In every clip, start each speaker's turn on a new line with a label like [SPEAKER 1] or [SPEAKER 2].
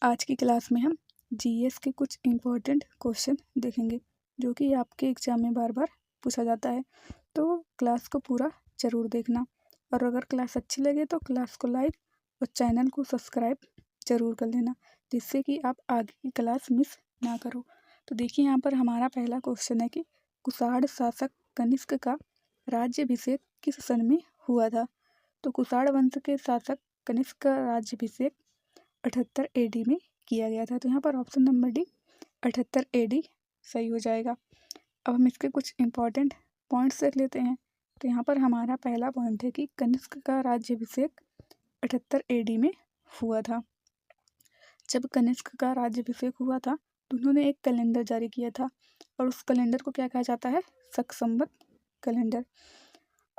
[SPEAKER 1] आज की क्लास में हम जीएस के कुछ इम्पोर्टेंट क्वेश्चन देखेंगे जो कि आपके एग्जाम में बार बार पूछा जाता है। तो क्लास को पूरा ज़रूर देखना और अगर क्लास अच्छी लगे तो क्लास को लाइक और चैनल को सब्सक्राइब ज़रूर कर लेना, जिससे कि आप आगे की क्लास मिस ना करो। तो देखिए यहाँ पर हमारा पहला क्वेश्चन है कि कुषाण शासक कनिष्क का राज्याभिषेक किस सन में हुआ था। तो कुषाण वंश के शासक कनिष्क का राज्याभिषेक 78 AD में किया गया था। तो यहाँ पर ऑप्शन नंबर डी 78 AD सही हो जाएगा। अब हम इसके कुछ इम्पॉर्टेंट पॉइंट्स देख लेते हैं। तो यहाँ पर हमारा पहला पॉइंट है कि कनिष्क का राज्याभिषेक 78 AD में हुआ था। जब कनिष्क का राज्याभिषेक हुआ था तो उन्होंने एक कैलेंडर जारी किया था और उस कैलेंडर को क्या कहा जाता है, शक संवत कैलेंडर।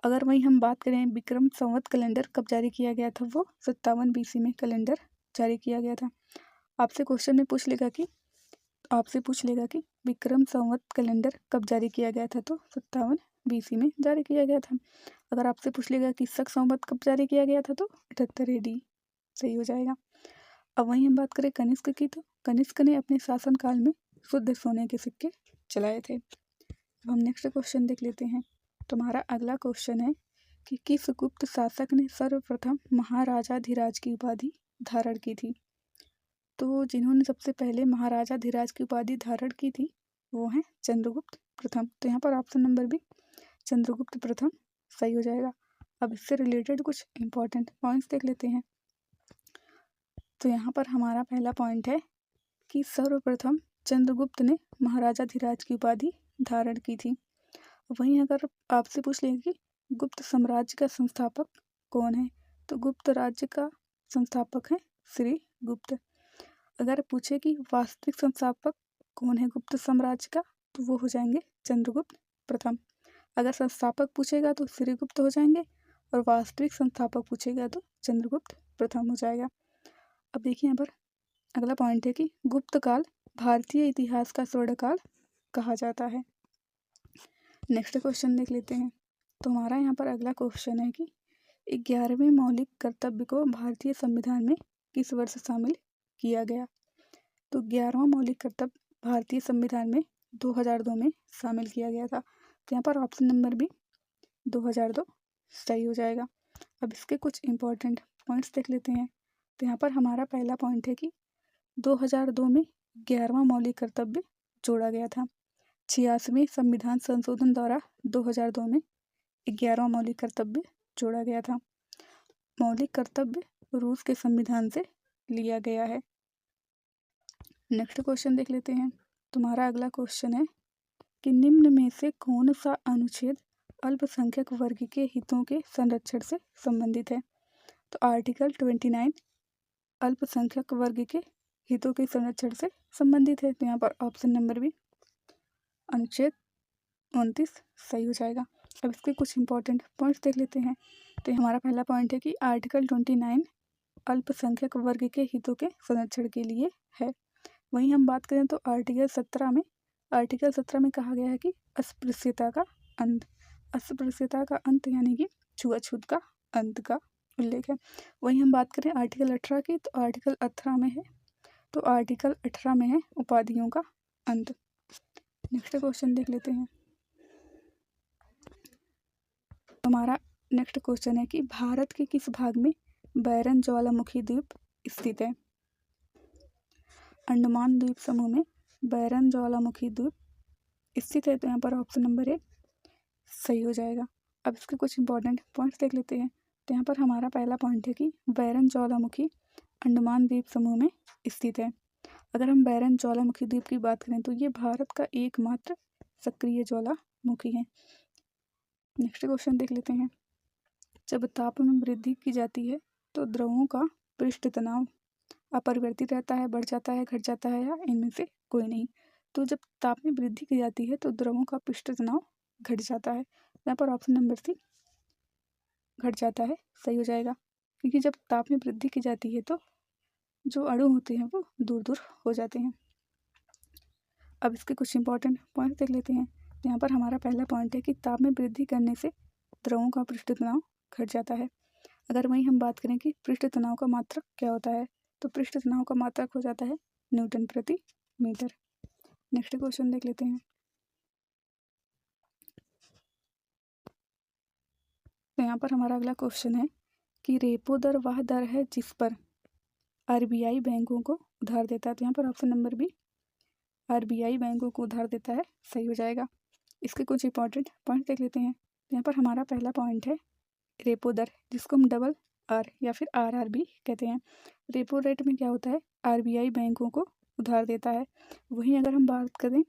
[SPEAKER 1] अगर वहीं हम बात करें विक्रम संवत कैलेंडर कब जारी किया गया था, वो 57 BC में कैलेंडर जारी किया गया था। आपसे क्वेश्चन में पूछ लेगा कि विक्रम संवत कैलेंडर कब जारी किया गया था, तो 57 BC में जारी किया गया था। अगर आपसे पूछ लेगा कि शक संवत कब जारी किया गया था, तो 78 AD सही हो जाएगा। अब वहीं हम बात करें कनिष्क की, तो कनिष्क ने अपने शासनकाल में शुद्ध सोने के सिक्के चलाए थे। अब हम नेक्स्ट क्वेश्चन देख लेते हैं। तुम्हारा अगला क्वेश्चन है कि किस गुप्त शासक ने सर्वप्रथम महाराजाधिराज की उपाधि धारण की थी। तो जिन्होंने सबसे पहले महाराजाधिराज की उपाधि धारण की थी वो हैं चंद्रगुप्त प्रथम। तो यहाँ पर ऑप्शन नंबर बी चंद्रगुप्त प्रथम सही हो जाएगा। अब इससे रिलेटेड कुछ इंपॉर्टेंट पॉइंट्स देख लेते हैं। तो यहाँ पर हमारा पहला पॉइंट है कि सर्वप्रथम चंद्रगुप्त ने महाराजाधिराज की उपाधि धारण की थी। वहीं अगर आपसे पूछ लेंगे कि गुप्त साम्राज्य का संस्थापक कौन है, तो गुप्त राज्य का संस्थापक है श्री गुप्त। अगर पूछे कि वास्तविक संस्थापक कौन है गुप्त साम्राज्य का, तो वो हो जाएंगे चंद्रगुप्त प्रथम। अगर संस्थापक पूछेगा तो श्रीगुप्त हो जाएंगे और वास्तविक संस्थापक पूछेगा तो चंद्रगुप्त प्रथम हो जाएगा। अब देखिए यहाँ पर अगला पॉइंट है कि गुप्त काल भारतीय इतिहास का स्वर्णकाल कहा जाता है। नेक्स्ट क्वेश्चन देख लेते हैं। तो हमारा यहाँ पर अगला क्वेश्चन है कि 11वें मौलिक कर्तव्य को भारतीय संविधान में किस वर्ष शामिल किया गया। तो 11वां मौलिक कर्तव्य भारतीय संविधान में 2002 में शामिल किया गया था। तो यहाँ पर ऑप्शन नंबर बी 2002 सही हो जाएगा। अब इसके कुछ इम्पोर्टेंट पॉइंट्स देख लेते हैं। तो यहाँ पर हमारा पहला पॉइंट है कि 2002 में 11वां मौलिक कर्तव्य जोड़ा गया था। 86वें संविधान संशोधन द्वारा 2002 में 11वां मौलिक कर्तव्य जोड़ा गया था। मौलिक कर्तव्य रूस के संविधान से लिया गया है। नेक्स्ट क्वेश्चन देख लेते हैं। तुम्हारा अगला क्वेश्चन है कि निम्न में से कौन सा अनुच्छेद अल्पसंख्यक वर्ग के हितों के संरक्षण से संबंधित है। तो आर्टिकल 29 अल्पसंख्यक वर्ग के हितों के संरक्षण से संबंधित है। तो यहाँ पर ऑप्शन नंबर बी अनुच्छेद 29 सही हो जाएगा। अब इसके कुछ इंपॉर्टेंट पॉइंट्स देख लेते हैं। तो हमारा पहला पॉइंट है कि आर्टिकल 29 अल्पसंख्यक वर्ग के हितों के संरक्षण के लिए है। वहीं हम बात करें तो आर्टिकल 17 में कहा गया है कि अस्पृश्यता का अंत यानी कि छुआछूत का अंत का उल्लेख है। वहीं हम बात करें आर्टिकल 18 की, तो आर्टिकल 18 में है उपाधियों का अंत। नेक्स्ट क्वेश्चन देख लेते हैं। हमारा नेक्स्ट क्वेश्चन है कि भारत के किस भाग में बैरन ज्वालामुखी द्वीप स्थित है। अंडमान द्वीप समूह में बैरन ज्वालामुखी द्वीप स्थित है। तो यहाँ पर ऑप्शन नंबर ए सही हो जाएगा। अब इसके कुछ इंपॉर्टेंट पॉइंट्स देख लेते हैं। तो यहाँ पर हमारा पहला पॉइंट है कि बैरन ज्वालामुखी अंडमान द्वीप समूह में स्थित है। अगर हम बैरन ज्वालामुखी द्वीप की बात करें तो ये भारत का एकमात्र सक्रिय ज्वालामुखी है। नेक्स्ट क्वेश्चन देख लेते हैं। जब ताप में वृद्धि की जाती है तो द्रवों का पृष्ठ तनाव अपरिवर्तित रहता है, बढ़ जाता है, घट जाता है, या इनमें से कोई नहीं। तो जब ताप में वृद्धि की जाती है तो द्रवों का पृष्ठ तनाव घट जाता है। यहाँ पर ऑप्शन नंबर सी घट जाता है सही हो जाएगा, क्योंकि जब ताप में वृद्धि की जाती है तो जो अणु होते हैं वो दूर दूर हो जाते हैं। अब इसके कुछ इंपॉर्टेंट पॉइंट देख लेते हैं। तो यहाँ पर हमारा पहला पॉइंट है कि ताप में वृद्धि करने से द्रवों का पृष्ठ तनाव घट जाता है। अगर वहीं हम बात करें कि पृष्ठ तनाव का मात्रक क्या होता है, तो पृष्ठ तनाव का मात्रक हो जाता है न्यूटन प्रति मीटर। नेक्स्ट क्वेश्चन देख लेते हैं। तो यहाँ पर हमारा अगला क्वेश्चन है कि रेपो दर वह दर है जिस पर आरबीआई बैंकों को उधार देता है। तो यहाँ पर ऑप्शन नंबर बी, आरबीआई बैंकों को उधार देता है, सही हो जाएगा। इसके कुछ इंपॉर्टेंट पॉइंट देख लेते हैं। यहाँ पर हमारा पहला पॉइंट है रेपो दर, जिसको हम डबल आर या फिर आरआर भी कहते हैं। रेपो रेट में क्या होता है, आरबीआई बैंकों को उधार देता है। वहीं अगर हम बात करें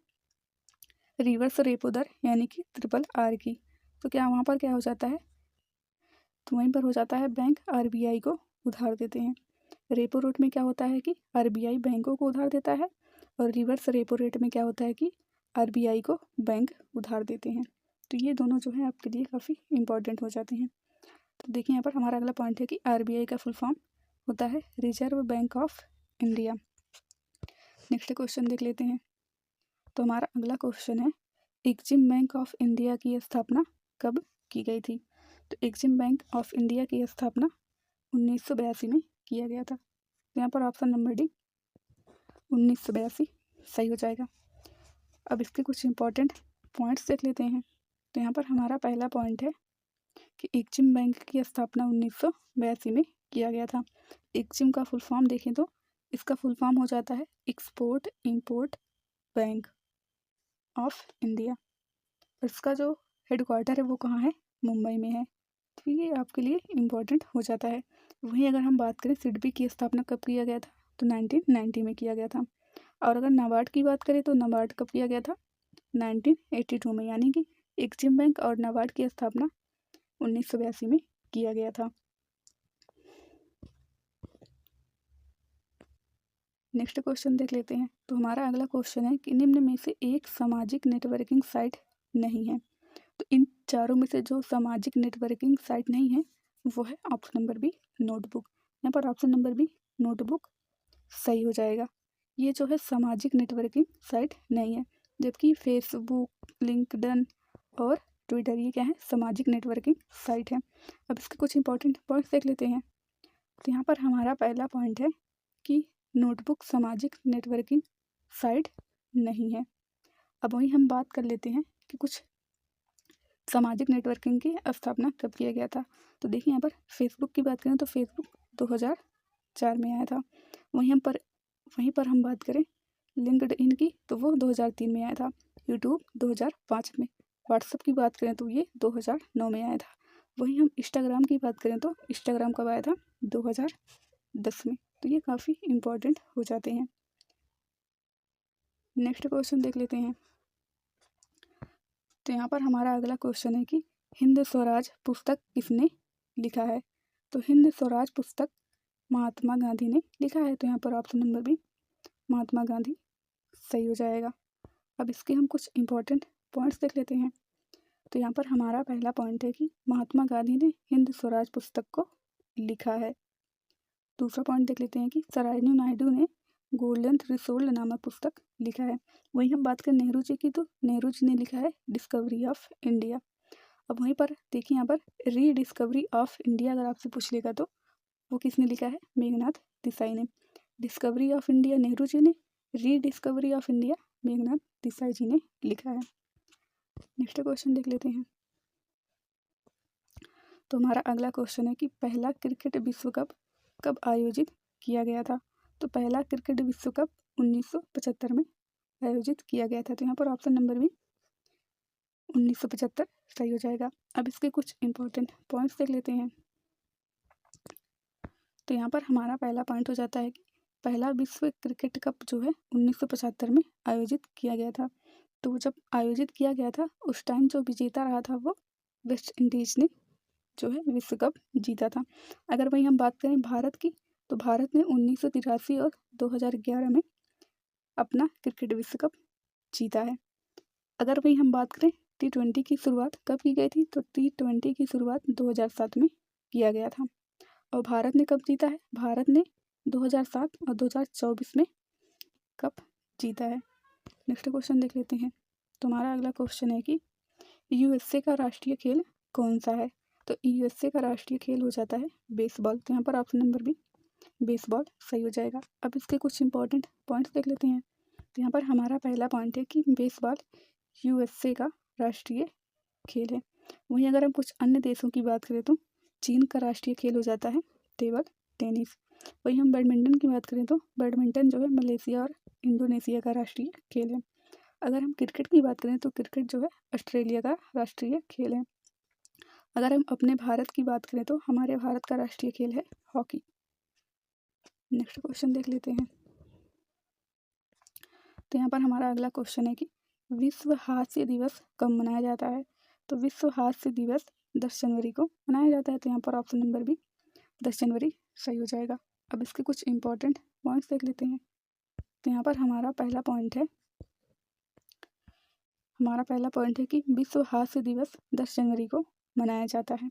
[SPEAKER 1] रिवर्स रेपो दर यानी कि ट्रिपल आर की, तो क्या वहाँ पर क्या हो जाता है, तो वहीं पर हो जाता है बैंक आरबीआई को उधार देते हैं। रेपो रेट में क्या होता है कि आरबीआई बैंकों को उधार देता है, और रिवर्स रेपो रेट में क्या होता है कि आरबीआई को बैंक उधार देते हैं। तो ये दोनों जो है आपके लिए काफ़ी इंपॉर्टेंट हो जाते हैं। तो देखिए यहाँ पर हमारा अगला पॉइंट है कि आरबीआई का फुल फॉर्म होता है reserve bank of India. Next question देख लेते हैं। तो हमारा अगला क्वेश्चन है एग्जिम बैंक ऑफ इंडिया की स्थापना कब की गई थी। तो एग्जिम बैंक ऑफ इंडिया की स्थापना 1982 में किया गया था। तो यहाँ पर ऑप्शन नंबर डी 1982 सही हो जाएगा। अब इसके कुछ इंपॉर्टेंट पॉइंट्स देख लेते हैं। तो यहाँ पर हमारा पहला पॉइंट है कि एग्जिम बैंक की स्थापना 1982 में किया गया था। एग्जिम का फुल फॉर्म देखें तो इसका फुल फॉर्म हो जाता है export import bank of India. इसका जो हेडक्वार्टर है वो कहाँ है, मुंबई में है। तो ये आपके लिए इम्पोर्टेंट हो जाता है। वहीं अगर हम बात करें सिडबी की स्थापना कब किया गया था, तो 1990 में किया गया था। और अगर नाबार्ड की बात करें तो नाबार्ड कब किया गया था, 1982 में, यानी कि एग्जिम बैंक और नाबार्ड की स्थापना 1982 में किया गया था। नेक्स्ट क्वेश्चन देख लेते हैं। तो हमारा अगला क्वेश्चन है कि निम्न में से एक सामाजिक नेटवर्किंग साइट नहीं है। तो इन चारों में से जो सामाजिक नेटवर्किंग साइट नहीं है वो है ऑप्शन नंबर बी नोटबुक। यहाँ पर ऑप्शन नंबर बी नोटबुक सही हो जाएगा। ये जो है सामाजिक नेटवर्किंग साइट नहीं है, जबकि फेसबुक, लिंक्डइन और ट्विटर ये क्या है, सामाजिक नेटवर्किंग साइट है। अब इसके कुछ इंपॉर्टेंट पॉइंट्स देख लेते हैं। तो यहाँ पर हमारा पहला पॉइंट है कि नोटबुक सामाजिक नेटवर्किंग साइट नहीं है। अब वहीं हम बात कर लेते हैं कि कुछ सामाजिक नेटवर्किंग की स्थापना कब किया गया था। तो देखिए यहाँ पर फेसबुक की बात करें तो फेसबुक 2004 में आया था। वहीं पर हम बात करें लिंक्डइन की तो वो 2003 में आया था। यूट्यूब 2005 में। व्हाट्सएप की बात करें तो ये 2009 में आया था। वहीं हम इंस्टाग्राम की बात करें तो इंस्टाग्राम कब आया था, 2010 में। तो ये काफ़ी इम्पोर्टेंट हो जाते हैं। नेक्स्ट क्वेश्चन देख लेते हैं। तो यहाँ पर हमारा अगला क्वेश्चन है कि हिंद स्वराज पुस्तक किसने लिखा है। तो हिंद स्वराज पुस्तक महात्मा गांधी ने लिखा है। तो यहाँ पर option number B Mahatma Gandhi सही हो जाएगा। अब इसके हम कुछ इंपॉर्टेंट पॉइंट्स देख लेते हैं। तो यहाँ पर हमारा पहला पॉइंट है कि महात्मा गांधी ने हिंद स्वराज पुस्तक को लिखा है। दूसरा पॉइंट देख लेते हैं कि सरोजिनी नायडू ने गोल्डन थ्रेशोल्ड नामक पुस्तक लिखा है। वहीं हम बात करें नेहरू जी की तो नेहरू जी ने लिखा है डिस्कवरी ऑफ इंडिया। अब वहीं पर देखिए यहाँ पर रीडिस्कवरी ऑफ इंडिया अगर आपसे पूछ लेगा तो वो किसने लिखा है, मेघनाथ देसाई ने। Discovery of India Nehru ji ने, rediscovery of India Meghnad Desai ji ने लिखा है। नेक्स्ट क्वेश्चन देख लेते हैं। तो हमारा अगला क्वेश्चन है कि पहला क्रिकेट विश्व कप कब आयोजित किया गया था। तो पहला क्रिकेट विश्व कप 1975 में आयोजित किया गया था। तो यहाँ पर ऑप्शन नंबर भी 1975 सही हो जाएगा। अब इसके कुछ इंपॉर्टेंट पॉइंट्स देख लेते हैं। तो यहाँ पर हमारा पहला पॉइंट हो जाता है कि पहला विश्व क्रिकेट कप जो है 1975 में आयोजित किया गया था। तो जब आयोजित किया गया था उस टाइम जो विजेता रहा था वो वेस्ट इंडीज़ ने जो है विश्व कप जीता था। अगर वहीं हम बात करें भारत की तो भारत ने 1983 और 2011 में अपना क्रिकेट विश्व कप जीता है। अगर वहीं हम बात करें T20 की शुरुआत कब की गई थी तो T20 की शुरुआत 2007 में किया गया था। और भारत ने कब जीता है, भारत ने 2007 और 2024 में कप जीता है। नेक्स्ट क्वेश्चन देख लेते हैं। तो हमारा अगला क्वेश्चन है कि USA का राष्ट्रीय खेल कौन सा है। तो USA का राष्ट्रीय खेल हो जाता है बेसबॉल। तो यहाँ पर ऑप्शन नंबर भी बेसबॉल सही हो जाएगा। अब इसके कुछ इंपॉर्टेंट पॉइंट्स देख लेते हैं। तो यहाँ पर हमारा पहला पॉइंट है कि बेसबॉल यूएसए का राष्ट्रीय खेल है। वहीं अगर हम कुछ अन्य देशों की बात करें तो चीन का राष्ट्रीय खेल हो जाता है टेबल टेनिस। वहीं हम बैडमिंटन की बात करें तो बैडमिंटन जो है मलेशिया और इंडोनेशिया का राष्ट्रीय खेल है। अगर हम क्रिकेट की बात करें तो क्रिकेट जो है ऑस्ट्रेलिया का राष्ट्रीय खेल है। अगर हम अपने भारत की बात करें तो हमारे भारत का राष्ट्रीय खेल है हॉकी। नेक्स्ट क्वेश्चन देख लेते हैं। तो यहाँ पर हमारा अगला क्वेश्चन है कि विश्व हास्य दिवस कब मनाया जाता है। तो विश्व हास्य दिवस 10 जनवरी को मनाया जाता है। तो यहाँ पर ऑप्शन नंबर बी 10 जनवरी सही हो जाएगा। अब इसके कुछ इंपॉर्टेंट पॉइंट्स देख लेते हैं। तो यहाँ पर हमारा पहला पॉइंट है कि विश्व हास्य दिवस 10 जनवरी को मनाया जाता है।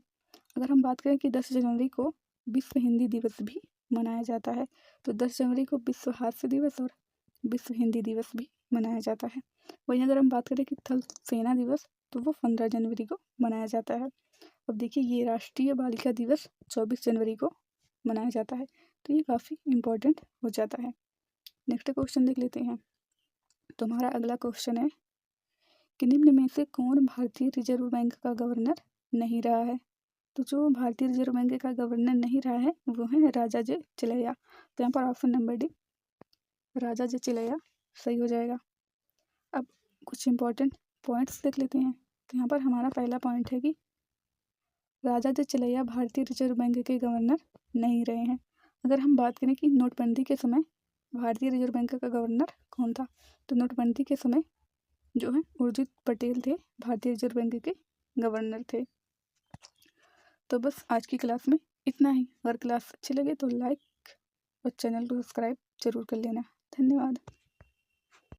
[SPEAKER 1] अगर हम बात करें कि 10 जनवरी को विश्व हिंदी दिवस भी मनाया जाता है, तो 10 जनवरी को विश्व हास्य दिवस और विश्व हिंदी दिवस भी मनाया जाता है। वहीं अगर हम बात करें कि थल सेना दिवस, तो वो 15 जनवरी को मनाया जाता है। अब देखिए ये राष्ट्रीय बालिका दिवस 24 जनवरी को मनाया जाता है। तो ये काफ़ी इम्पोर्टेंट हो जाता है। नेक्स्ट क्वेश्चन देख लेते हैं। तो हमारा अगला क्वेश्चन है कि निम्न में से कौन भारतीय रिजर्व बैंक का गवर्नर नहीं रहा है। तो जो भारतीय रिजर्व बैंक का गवर्नर नहीं रहा है वो है राजा जे चिलैया। तो यहाँ पर ऑप्शन नंबर डी राजा जे चिलैया सही हो जाएगा। अब कुछ इंपॉर्टेंट पॉइंट्स देख लेते हैं। तो यहाँ पर हमारा पहला पॉइंट है कि राजा जे चिलैया भारतीय रिजर्व बैंक के गवर्नर नहीं रहे हैं। अगर हम बात करें कि नोटबंदी के समय भारतीय रिजर्व बैंक का गवर्नर कौन था, तो नोटबंदी के समय जो है उर्जित पटेल थे भारतीय रिजर्व बैंक के गवर्नर थे। तो बस आज की क्लास में इतना ही। अगर क्लास अच्छी लगे तो लाइक और चैनल को सब्सक्राइब जरूर कर लेना। धन्यवाद।